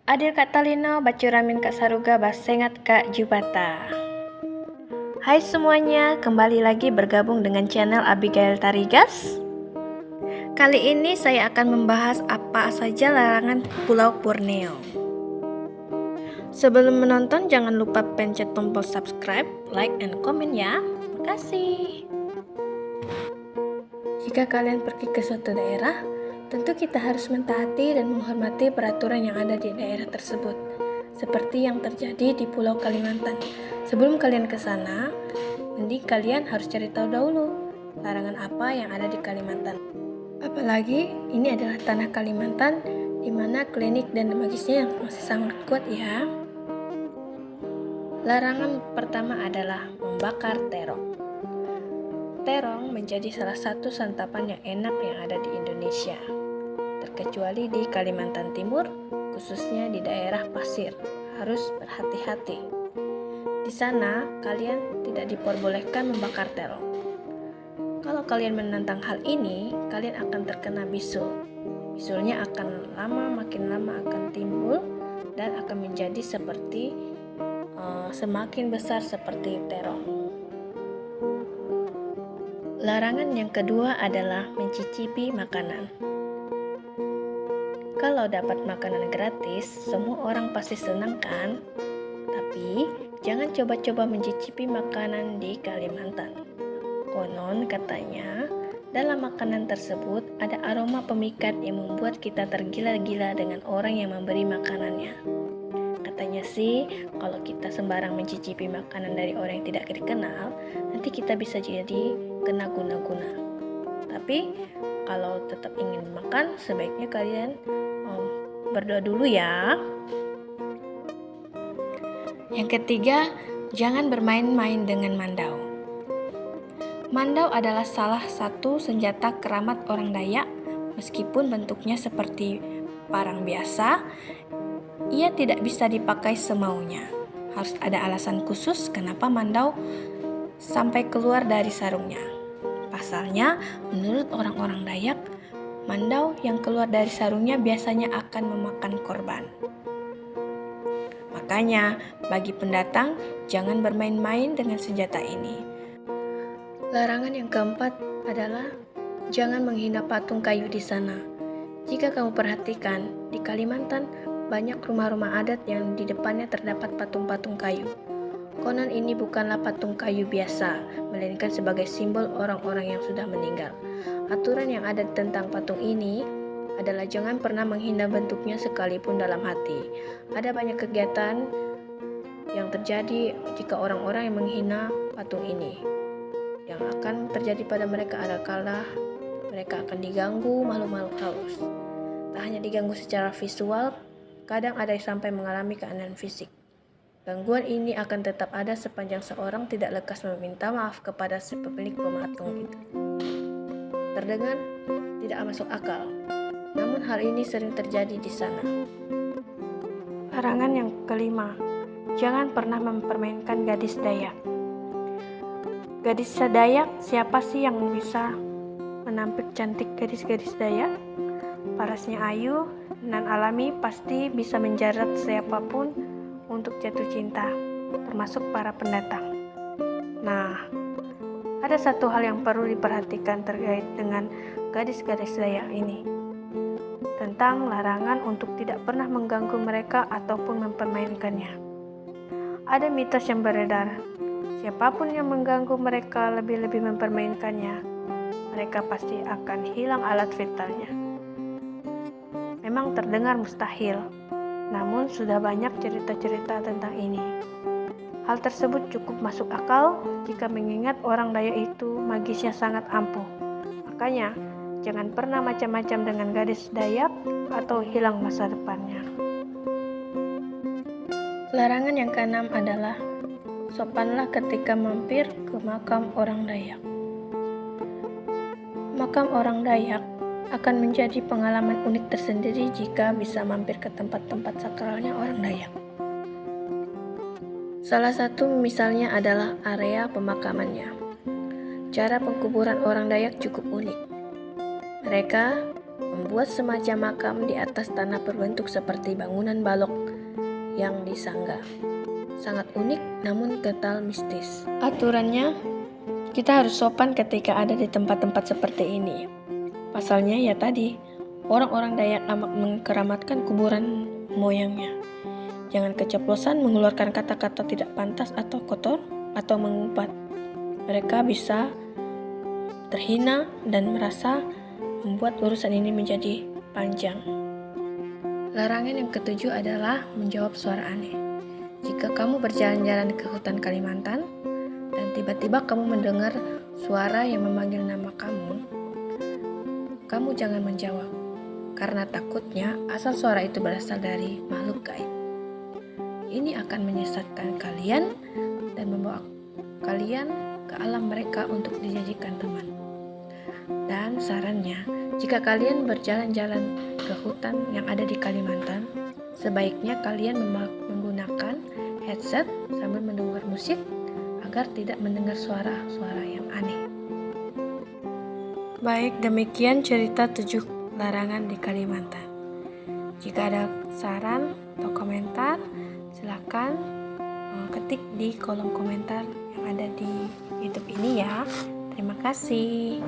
Adil Kak Talino, bacuramin Kak Saruga, basengat Kak Jubata. Hai semuanya, kembali lagi bergabung dengan channel Abigail Tarigas. Kali ini saya akan membahas apa saja larangan Pulau Borneo. Sebelum menonton, jangan lupa pencet tombol subscribe, like, and comment ya. Makasih. Jika kalian pergi ke suatu daerah, tentu kita harus mentaati dan menghormati peraturan yang ada di daerah tersebut, seperti yang terjadi di Pulau Kalimantan. Sebelum kalian ke sana, mending kalian harus cari tahu dahulu larangan apa yang ada di Kalimantan. Apalagi ini adalah tanah Kalimantan, di mana klinik dan magisnya yang masih sangat kuat ya. Larangan pertama adalah membakar terong. Terong menjadi salah satu santapan yang enak yang ada di Indonesia, terkecuali di Kalimantan Timur, khususnya di daerah pasir. Harus berhati-hati. Di sana, kalian tidak diperbolehkan membakar terong. Kalau kalian menentang hal ini, kalian akan terkena bisul. Bisulnya akan makin lama akan timbul dan akan menjadi seperti semakin besar seperti terong. Larangan yang kedua adalah mencicipi makanan. Kalau dapat makanan gratis, semua orang pasti senang kan? Tapi, jangan coba-coba mencicipi makanan di Kalimantan. Konon katanya, dalam makanan tersebut ada aroma pemikat yang membuat kita tergila-gila dengan orang yang memberi makanannya. Katanya sih, kalau kita sembarang mencicipi makanan dari orang yang tidak dikenal, nanti kita bisa jadi kena guna-guna. Tapi kalau tetap ingin makan, sebaiknya kalian berdoa dulu ya. Yang ketiga, jangan bermain-main dengan mandau. Mandau adalah salah satu senjata keramat orang Dayak. Meskipun bentuknya seperti parang biasa, ia tidak bisa dipakai semaunya. Harus ada alasan khusus kenapa mandau sampai keluar dari sarungnya. Pasalnya, menurut orang-orang Dayak, mandau yang keluar dari sarungnya biasanya akan memakan korban. Makanya, bagi pendatang, jangan bermain-main dengan senjata ini. Larangan yang keempat adalah jangan menghina patung kayu di sana. Jika kamu perhatikan, di Kalimantan banyak rumah-rumah adat yang di depannya terdapat patung-patung kayu. Konon ini bukanlah patung kayu biasa, melainkan sebagai simbol orang-orang yang sudah meninggal. Aturan yang ada tentang patung ini adalah jangan pernah menghina bentuknya sekalipun dalam hati. Ada banyak kegiatan yang terjadi jika orang-orang yang menghina patung ini. Yang akan terjadi pada mereka adalah mereka akan diganggu makhluk-makhluk halus. Tak hanya diganggu secara visual, kadang ada yang sampai mengalami keanehan fisik. Gangguan ini akan tetap ada sepanjang seorang tidak lekas meminta maaf kepada si pemilik pematung itu. Terdengar tidak masuk akal, namun hal ini sering terjadi di sana. Larangan yang kelima, jangan pernah mempermainkan gadis Dayak. Gadis Dayak, siapa sih yang bisa menampik cantik gadis-gadis Dayak? Parasnya ayu dan alami pasti bisa menjerat siapapun untuk jatuh cinta, termasuk para pendatang. Nah, ada satu hal yang perlu diperhatikan terkait dengan gadis-gadis Dayak ini, tentang larangan untuk tidak pernah mengganggu mereka ataupun mempermainkannya. Ada mitos yang beredar, siapapun yang mengganggu mereka lebih-lebih mempermainkannya, mereka pasti akan hilang alat vitalnya. Memang terdengar mustahil, namun sudah banyak cerita-cerita tentang ini. Hal tersebut cukup masuk akal jika mengingat orang Dayak itu magisnya sangat ampuh. Makanya, jangan pernah macam-macam dengan gadis Dayak atau hilang masa depannya. Larangan yang keenam adalah sopanlah ketika mampir ke makam orang Dayak. Makam orang Dayak akan menjadi pengalaman unik tersendiri jika bisa mampir ke tempat-tempat sakralnya orang Dayak. Salah satu misalnya adalah area pemakamannya. Cara pengkuburan orang Dayak cukup unik. Mereka membuat semacam makam di atas tanah berbentuk seperti bangunan balok yang disanggah. Sangat unik namun kental mistis. Aturannya, kita harus sopan ketika ada di tempat-tempat seperti ini. Pasalnya ya tadi, orang-orang Dayak amat mengkeramatkan kuburan moyangnya. Jangan keceplosan mengeluarkan kata-kata tidak pantas atau kotor atau mengumpat. Mereka bisa terhina dan merasa membuat urusan ini menjadi panjang. Larangan yang ketujuh adalah menjawab suara aneh. Jika kamu berjalan-jalan ke hutan Kalimantan dan tiba-tiba kamu mendengar suara yang memanggil nama kamu jangan menjawab, karena takutnya asal suara itu berasal dari makhluk gaib. Ini akan menyesatkan kalian dan membawa kalian ke alam mereka untuk dijadikan teman. Dan sarannya, jika kalian berjalan-jalan ke hutan yang ada di Kalimantan, sebaiknya kalian menggunakan headset sambil mendengar musik agar tidak mendengar suara-suara yang aneh. Baik, demikian cerita 7 larangan di Kalimantan. Jika ada saran atau komentar, silakan ketik di kolom komentar yang ada di YouTube ini ya. Terima kasih.